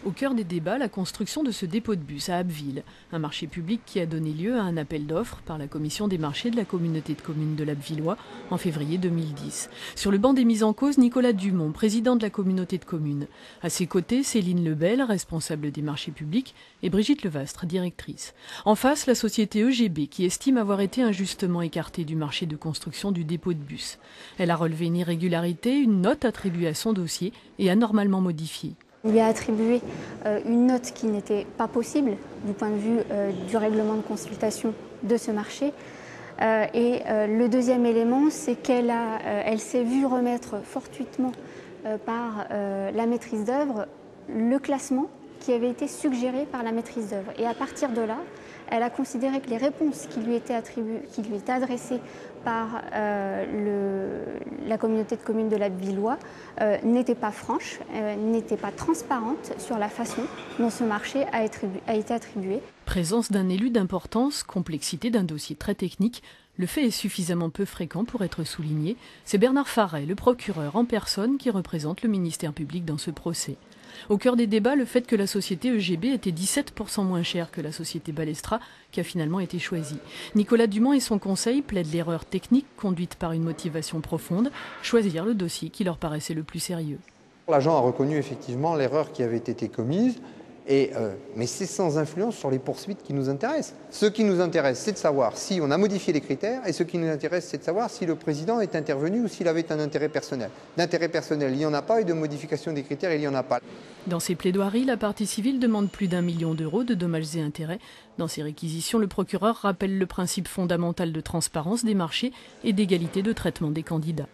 Au cœur des débats, la construction de ce dépôt de bus à Abbeville, un marché public qui a donné lieu à un appel d'offres par la commission des marchés de la communauté de communes de l'Abbevillois en février 2010. Sur le banc des mises en cause, Nicolas Dumont, président de la communauté de communes. À ses côtés, Céline Lebel, responsable des marchés publics, et Brigitte Levastre, directrice. En face, la société EGB qui estime avoir été injustement écartée du marché de construction du dépôt de bus. Elle a relevé une irrégularité, une note attribuée à son dossier et anormalement modifiée. On lui a attribué une note qui n'était pas possible du point de vue du règlement de consultation de ce marché. Le deuxième élément, c'est qu'elle s'est vue remettre fortuitement par la maîtrise d'œuvre le classement qui avait été suggéré par la maîtrise d'œuvre. Et à partir de là, elle a considéré que les réponses qui lui étaient adressées par la communauté de communes de l'Abbevillois n'étaient pas franches, n'étaient pas transparentes sur la façon dont ce marché a été attribué. Présence d'un élu d'importance, complexité d'un dossier très technique, le fait est suffisamment peu fréquent pour être souligné. C'est Bernard Farret, le procureur en personne, qui représente le ministère public dans ce procès. Au cœur des débats, le fait que la société EGB était 17% moins chère que la société Balestra, qui a finalement été choisie. Nicolas Dumont et son conseil plaident l'erreur technique conduite par une motivation profonde, choisir le dossier qui leur paraissait le plus sérieux. L'agent a reconnu effectivement l'erreur qui avait été commise, mais c'est sans influence sur les poursuites qui nous intéressent. Ce qui nous intéresse, c'est de savoir si on a modifié les critères, et ce qui nous intéresse, c'est de savoir si le président est intervenu ou s'il avait un intérêt personnel. D'intérêt personnel, il n'y en a pas, et de modification des critères, il n'y en a pas. Dans ses plaidoiries, la partie civile demande plus d'1 million d'euros de dommages et intérêts. Dans ses réquisitions, le procureur rappelle le principe fondamental de transparence des marchés et d'égalité de traitement des candidats.